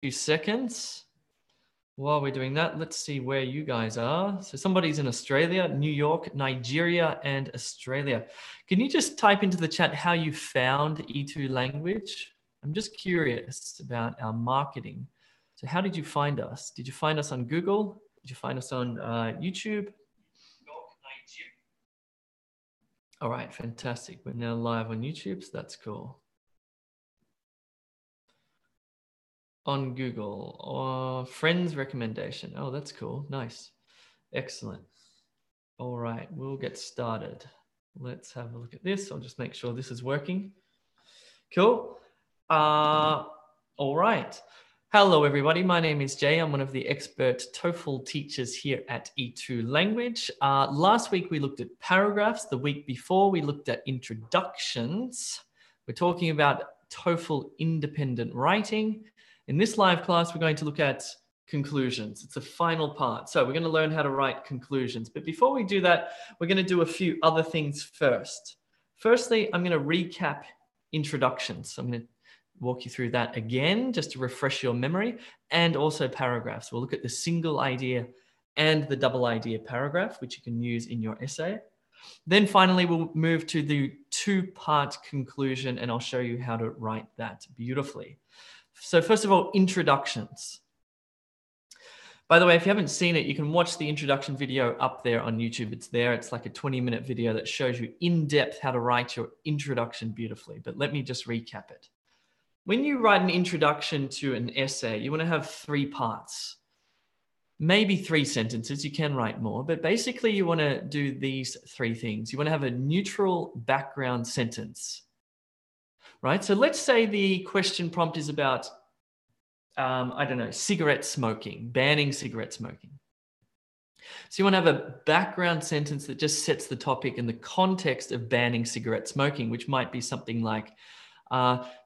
few seconds. While we're doing that, let's see where you guys are. So somebody's in Australia, New York, Nigeria, and Australia. Can you just type into the chat how you found E2 language? I'm just curious about our marketing. So how did you find us? Did you find us on Google? Did you find us on YouTube? All right, fantastic. We're now live on YouTube, so that's cool. On Google or friends recommendation. Oh, that's cool. Nice. Excellent. All right, we'll get started. Let's have a look at this. I'll just make sure this is working. Cool. All right. Hello, everybody. My name is Jay. I'm one of the expert TOEFL teachers here at E2 Language. Last week, we looked at paragraphs. The week before, we looked at introductions. We're talking about TOEFL Independent Writing. In this live class, we're going to look at conclusions. It's the final part. So we're going to learn how to write conclusions. But before we do that, we're going to do a few other things first. Firstly, I'm going to recap introductions. So I'm going to walk you through that again, just to refresh your memory, and also paragraphs. We'll look at the single idea and the double idea paragraph, which you can use in your essay. Then finally, we'll move to the two-part conclusion, and I'll show you how to write that beautifully. So first of all, introductions. By the way, if you haven't seen it, you can watch the introduction video up there on YouTube. It's there. It's like a 20-minute video that shows you in depth how to write your introduction beautifully. But let me just recap it. When you write an introduction to an essay, you want to have 3 parts, maybe 3 sentences. You can write more, but basically you want to do these 3 things. You want to have a neutral background sentence, right? So let's say the question prompt is about I don't know, cigarette smoking, banning cigarette smoking. So you want to have a background sentence that just sets the topic in the context of banning cigarette smoking, which might be something like,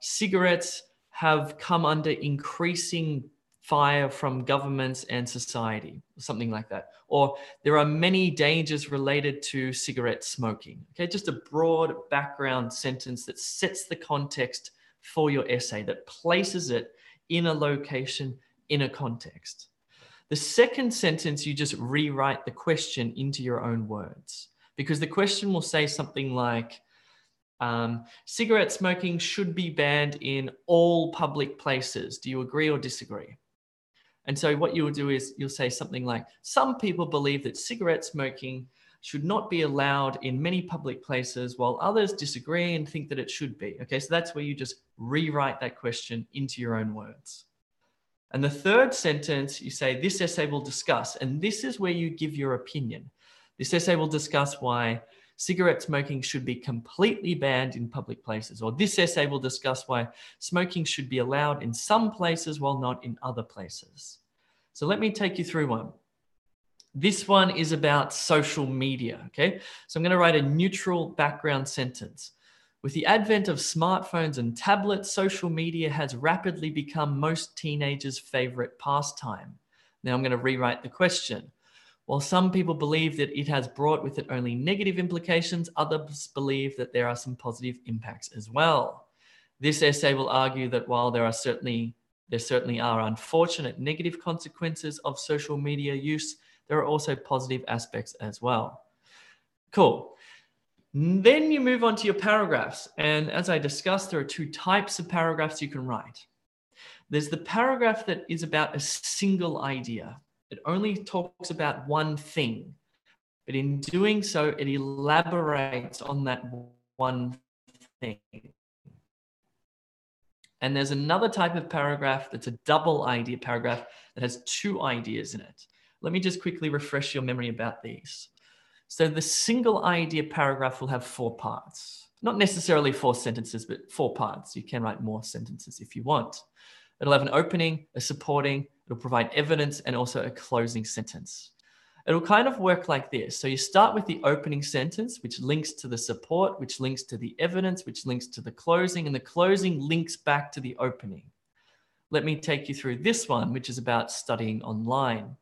cigarettes have come under increasing fire from governments and society, something like that. Or there are many dangers related to cigarette smoking. Okay, just a broad background sentence that sets the context for your essay, that places it in a location, in a context. The second sentence, you just rewrite the question into your own words, because the question will say something like, cigarette smoking should be banned in all public places. Do you agree or disagree? And so what you will do is you'll say something like, some people believe that cigarette smoking should not be allowed in many public places, while others disagree and think that it should be. Okay, so that's where you just rewrite that question into your own words. And the third sentence, you say, this essay will discuss, and this is where you give your opinion. This essay will discuss why cigarette smoking should be completely banned in public places, or this essay will discuss why smoking should be allowed in some places while not in other places. So let me take you through one. This one is about social media, okay? So I'm going to write a neutral background sentence. With the advent of smartphones and tablets, social media has rapidly become most teenagers' favorite pastime. Now I'm going to rewrite the question. While some people believe that it has brought with it only negative implications, others believe that there are some positive impacts as well. This essay will argue that while there certainly are unfortunate negative consequences of social media use, there are also positive aspects as well. Cool. Then you move on to your paragraphs. And as I discussed, there are 2 types of paragraphs you can write. There's the paragraph that is about a single idea. It only talks about one thing. But in doing so, it elaborates on that one thing. And there's another type of paragraph that's a double idea paragraph that has 2 ideas in it. Let me just quickly refresh your memory about these. So the single idea paragraph will have 4 parts. Not necessarily 4 sentences, but 4 parts. You can write more sentences if you want. It'll have an opening, a supporting, it'll provide evidence, and also a closing sentence. It'll kind of work like this. So you start with the opening sentence, which links to the support, which links to the evidence, which links to the closing, and the closing links back to the opening. Let me take you through this one, which is about studying online.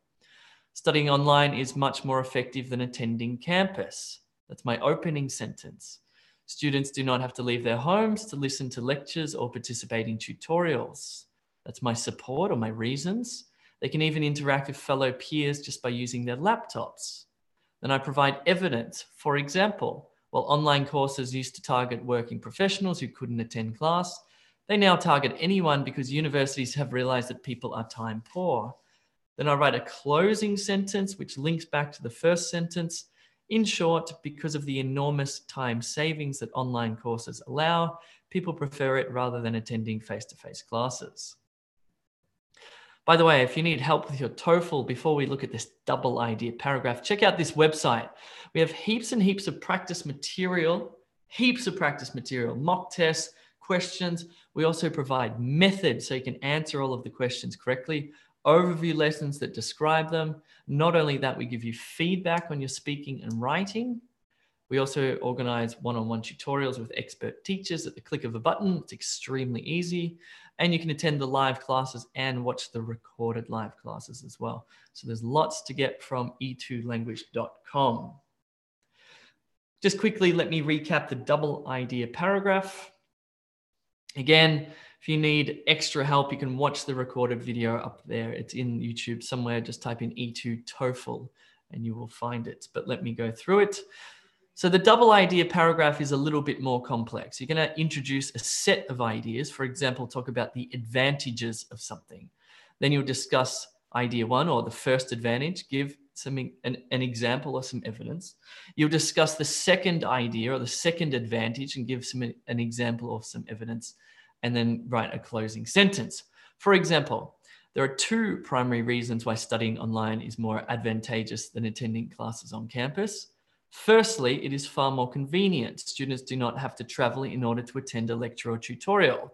Studying online is much more effective than attending campus. That's my opening sentence. Students do not have to leave their homes to listen to lectures or participate in tutorials. That's my support or my reasons. They can even interact with fellow peers just by using their laptops. Then I provide evidence. For example, while online courses used to target working professionals who couldn't attend class, they now target anyone because universities have realized that people are time poor. Then I write a closing sentence, which links back to the first sentence. In short, because of the enormous time savings that online courses allow, people prefer it rather than attending face-to-face classes. By the way, if you need help with your TOEFL, before we look at this double idea paragraph, check out this website. We have heaps and heaps of practice material, mock tests, questions. We also provide methods so you can answer all of the questions correctly, overview lessons that describe them. Not only that, we give you feedback on your speaking and writing. We also organize one-on-one tutorials with expert teachers at the click of a button. It's extremely easy. And you can attend the live classes and watch the recorded live classes as well. So there's lots to get from e2language.com. Just quickly, let me recap the double idea paragraph. Again, if you need extra help, you can watch the recorded video up there. It's in YouTube somewhere. Just type in E2 TOEFL and you will find it. But let me go through it. So the double idea paragraph is a little bit more complex. You're going to introduce a set of ideas. For example, talk about the advantages of something. Then you'll discuss idea one, or the first advantage, give an example or some evidence. You'll discuss the second idea or the second advantage and give an example or some evidence, and then write a closing sentence. For example, there are two primary reasons why studying online is more advantageous than attending classes on campus. Firstly, it is far more convenient. Students do not have to travel in order to attend a lecture or tutorial.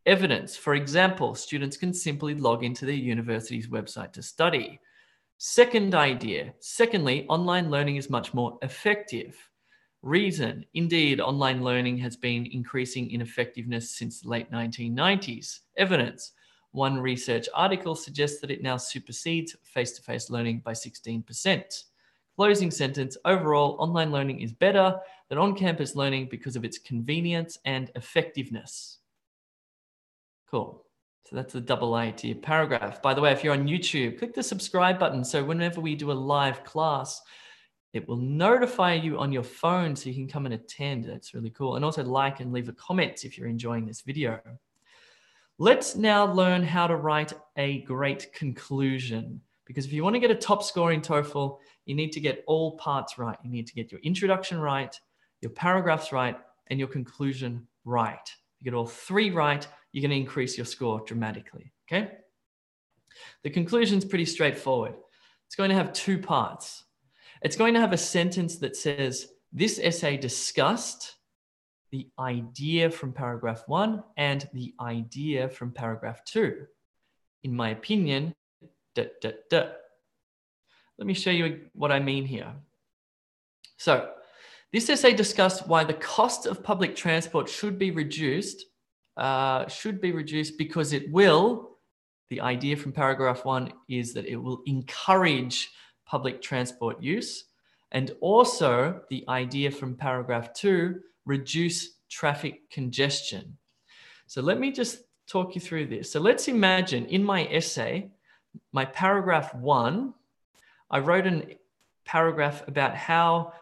Evidence, for example, students can simply log into their university's website to study. Second idea, secondly, online learning is much more effective. Reason, indeed, online learning has been increasing in effectiveness since the late 1990s. Evidence, one research article suggests that it now supersedes face-to-face learning by 16%. Closing sentence, overall, online learning is better than on-campus learning because of its convenience and effectiveness. Cool. So that's the double idea paragraph. By the way, if you're on YouTube, click the subscribe button. So whenever we do a live class, it will notify you on your phone so you can come and attend. That's really cool. And also like and leave a comment if you're enjoying this video. Let's now learn how to write a great conclusion. Because if you want to get a top score in TOEFL, you need to get all parts right. You need to get your introduction right, your paragraphs right, and your conclusion right. If you get all three right, you're going to increase your score dramatically, okay? The conclusion is pretty straightforward. It's going to have two parts. It's going to have a sentence that says, this essay discussed the idea from paragraph 1 and the idea from paragraph 2. In my opinion, ... Let me show you what I mean here. So this essay discussed why the cost of public transport should be reduced because it will, the idea from paragraph 1 is that it will encourage public transport use. And also the idea from paragraph 2, reduce traffic congestion. So let me just talk you through this. So let's imagine in my essay, my paragraph 1, I wrote a paragraph about how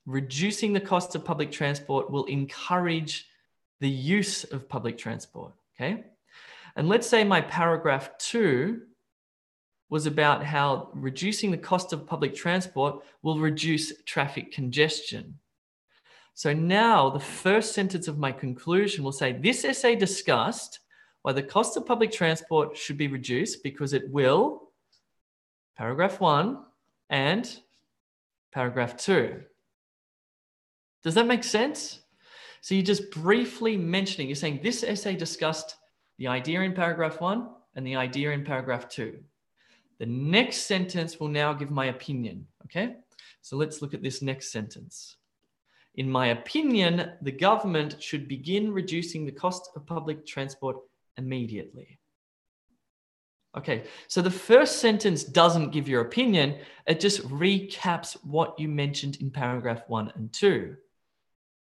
reducing the cost of public transport will encourage the use of public transport, okay? And let's say my paragraph 2 was about how reducing the cost of public transport will reduce traffic congestion. So now the first sentence of my conclusion will say, this essay discussed why the cost of public transport should be reduced because it will, paragraph 1 and paragraph 2. Does that make sense? So you're just briefly mentioning, you're saying this essay discussed the idea in paragraph 1 and the idea in paragraph 2. The next sentence will now give my opinion, okay? So let's look at this next sentence. In my opinion, the government should begin reducing the cost of public transport immediately. Okay, so the first sentence doesn't give your opinion. It just recaps what you mentioned in paragraph 1 and 2.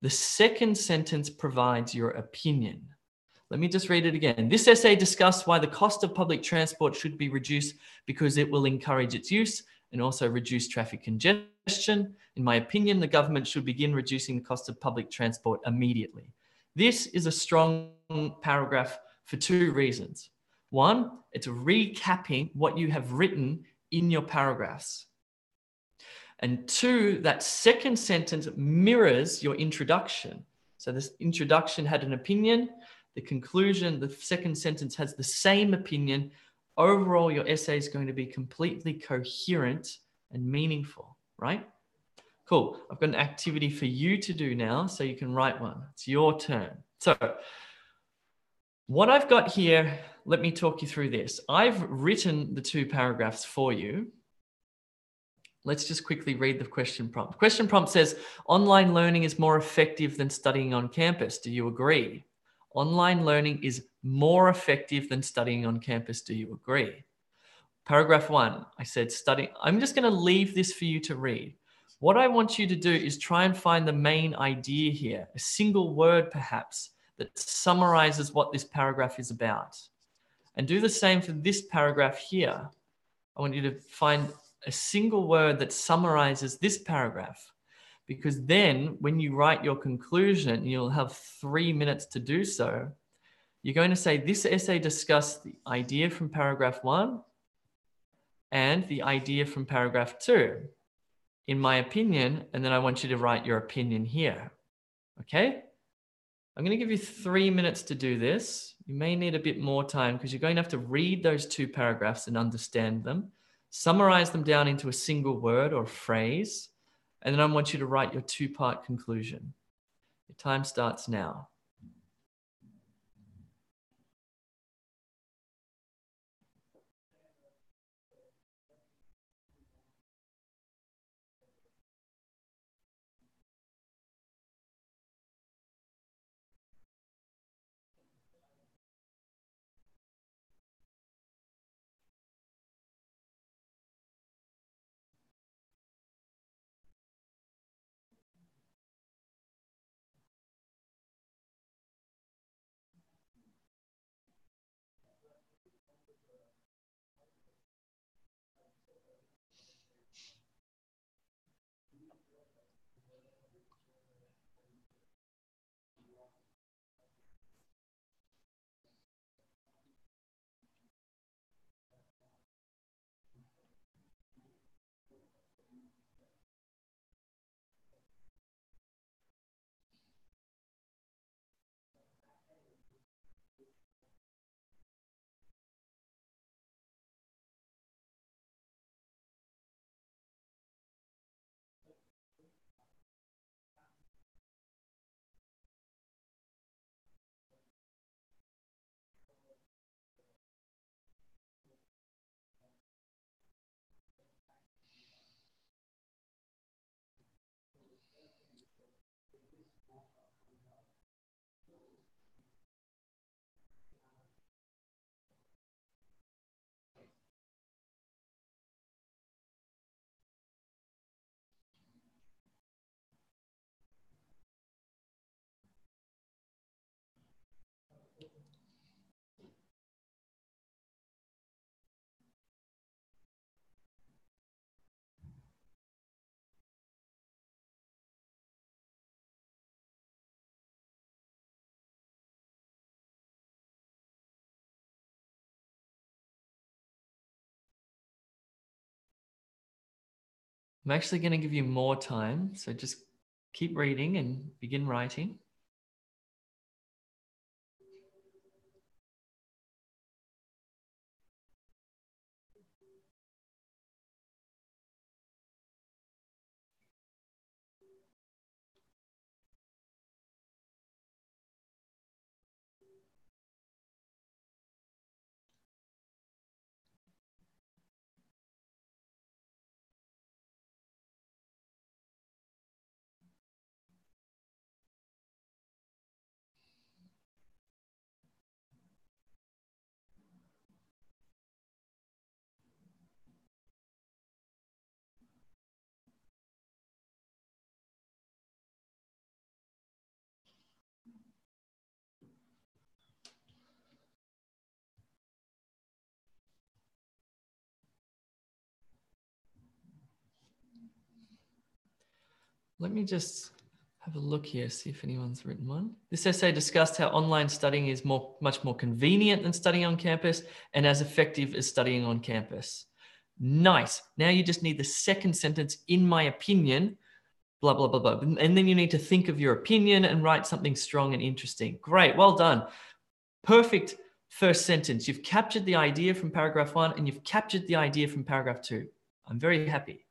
The second sentence provides your opinion. Let me just read it again. This essay discussed why the cost of public transport should be reduced because it will encourage its use and also reduce traffic congestion. In my opinion, the government should begin reducing the cost of public transport immediately. This is a strong paragraph for two reasons. One, it's recapping what you have written in your paragraphs. And two, that second sentence mirrors your introduction. So this introduction had an opinion. The conclusion, the second sentence has the same opinion. Overall, your essay is going to be completely coherent and meaningful, right? Cool. I've got an activity for you to do now, so you can write one. It's your turn. So what I've got here, let me talk you through this. I've written the two paragraphs for you. Let's just quickly read the question prompt. Question prompt says, online learning is more effective than studying on campus. Do you agree? Online learning is more effective than studying on campus. Do you agree? Paragraph 1, I said study. I'm just going to leave this for you to read. What I want you to do is try and find the main idea here, a single word perhaps, that summarizes what this paragraph is about. And do the same for this paragraph here. I want you to find a single word that summarizes this paragraph, because then when you write your conclusion, you'll have 3 minutes to do so. You're going to say, this essay discussed the idea from paragraph 1 and the idea from paragraph 2, in my opinion, and then I want you to write your opinion here. Okay? I'm going to give you 3 minutes to do this. You may need a bit more time because you're going to have to read those two paragraphs and understand them, summarize them down into a single word or phrase, and then I want you to write your two-part conclusion. Your time starts now. I'm actually going to give you more time, so just keep reading and begin writing. let me just have a look here, see if anyone's written one. This essay discussed how online studying is much more convenient than studying on campus and as effective as studying on campus. Nice. Now you just need the second sentence, in my opinion, blah, blah, blah, blah. And then you need to think of your opinion and write something strong and interesting. Great. Well done. Perfect first sentence. You've captured the idea from paragraph 1 and you've captured the idea from paragraph 2. I'm very happy.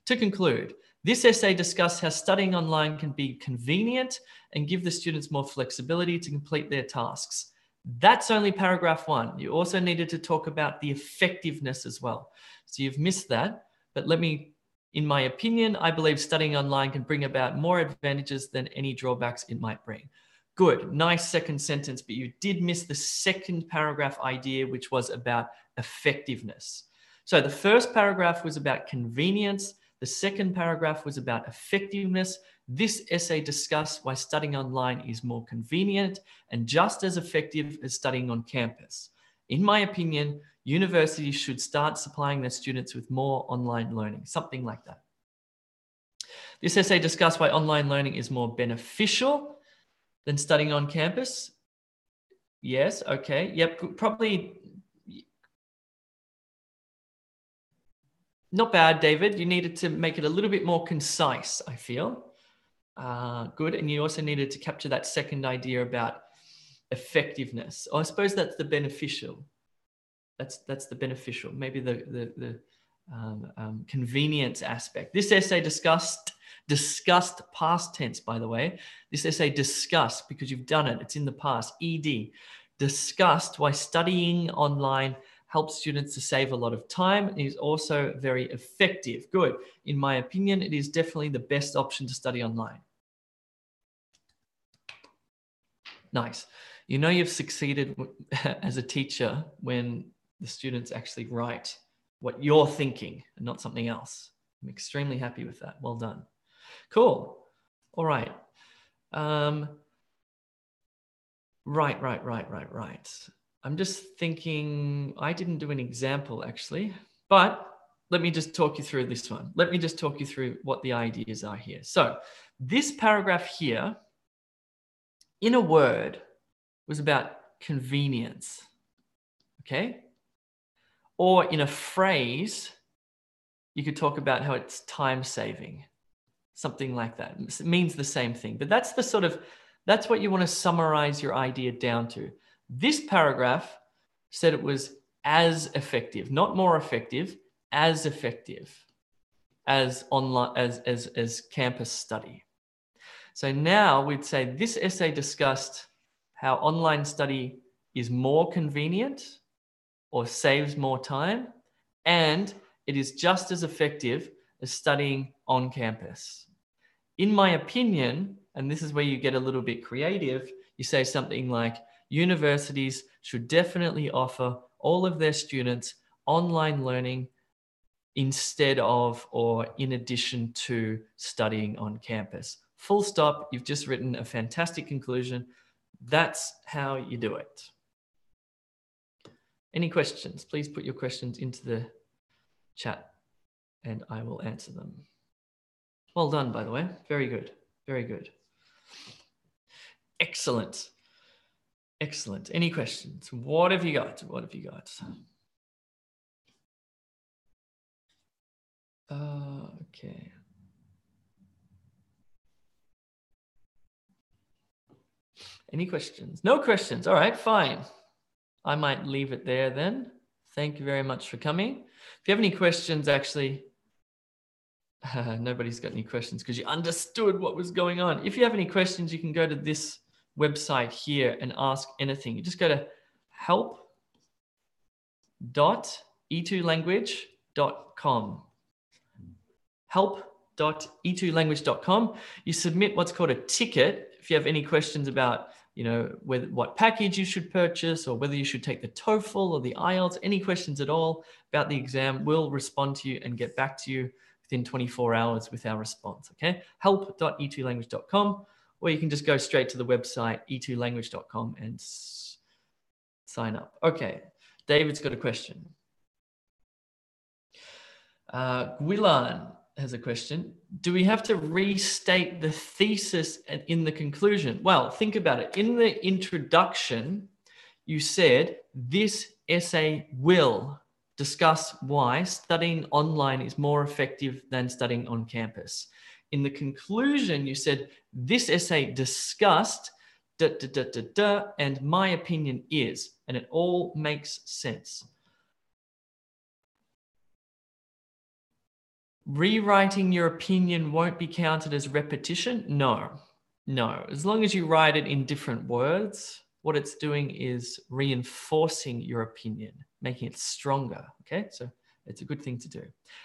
To conclude, this essay discussed how studying online can be convenient and give the students more flexibility to complete their tasks. That's only paragraph 1. You also needed to talk about the effectiveness as well. So you've missed that, but in my opinion, I believe studying online can bring about more advantages than any drawbacks it might bring. Good, nice second sentence, but you did miss the second paragraph idea, which was about effectiveness. So the first paragraph was about convenience. The second paragraph was about effectiveness. This essay discussed why studying online is more convenient and just as effective as studying on campus. In my opinion, universities should start supplying their students with more online learning, something like that. This essay discussed why online learning is more beneficial than studying on campus. Yes, okay. Yep, probably not bad, David. You needed to make it a little bit more concise, I feel. Good. And you also needed to capture that second idea about effectiveness. I suppose that's the beneficial. That's the beneficial. Maybe the convenience aspect. This essay discussed past tense, by the way. This essay discussed, because you've done it, it's in the past, ED. Discussed why studying online helps students to save a lot of time and is also very effective. Good. In my opinion, it is definitely the best option to study online. Nice. You know you've succeeded as a teacher when the students actually write what you're thinking and not something else. I'm extremely happy with that. Well done. Cool. All right. Right. I'm just thinking, I didn't do an example actually, but let me just talk you through this one. Let me just talk you through what the ideas are here. So this paragraph here, in a word, was about convenience. Okay? Or in a phrase, you could talk about how it's time saving, something like that. It means the same thing, but that's what you want to summarize your idea down to. This paragraph said it was as effective, not more effective, as effective as online, as campus study. So now we'd say this essay discussed how online study is more convenient or saves more time, and it is just as effective as studying on campus. In my opinion, and this is where you get a little bit creative, you say something like, universities should definitely offer all of their students online learning instead of or in addition to studying on campus. Full stop. You've just written a fantastic conclusion. That's how you do it. Any questions? Please put your questions into the chat and I will answer them. Well done, by the way. Very good. Very good. Excellent. Excellent. Any questions? What have you got? What have you got? Okay. Any questions? No questions. All right, fine. I might leave it there then. Thank you very much for coming. If you have any questions, actually, nobody's got any questions because you understood what was going on. If you have any questions, you can go to this website here and ask anything. You just go to help.e2language.com. help.e2language.com. You submit what's called a ticket. If you have any questions about, what package you should purchase or whether you should take the TOEFL or the IELTS, any questions at all about the exam, we'll respond to you and get back to you within 24 hours with our response, okay? help.e2language.com, or you can just go straight to the website, e2language.com, and sign up. Okay, David's got a question. Gwilan, has a question. Do we have to restate the thesis in the conclusion? Well, think about it. In the introduction, you said this essay will discuss why studying online is more effective than studying on campus. In the conclusion, you said this essay discussed and my opinion is, and it all makes sense. Rewriting your opinion won't be counted as repetition? No. As long as you write it in different words, what it's doing is reinforcing your opinion, making it stronger. Okay, so it's a good thing to do.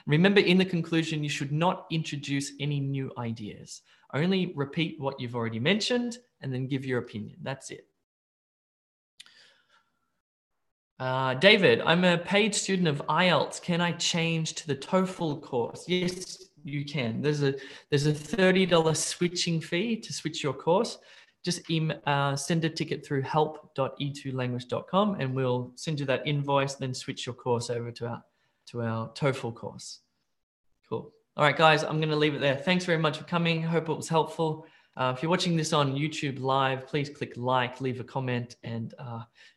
Remember, in the conclusion, you should not introduce any new ideas. Only repeat what you've already mentioned and then give your opinion. That's it. David, I'm a paid student of IELTS. Can I change to the TOEFL course? Yes, you can. There's a $30 switching fee to switch your course. Just send a ticket through help.e2language.com and we'll send you that invoice, then switch your course over to our TOEFL course. Cool. All right, guys, I'm going to leave it there. Thanks very much for coming. Hope it was helpful. If you're watching this on YouTube live, please click like, leave a comment, and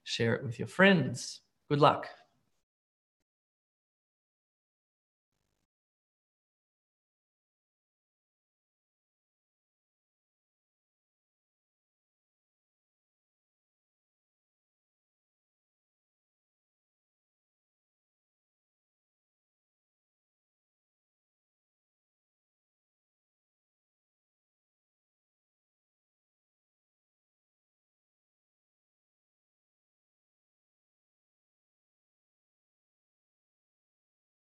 share it with your friends. Good luck.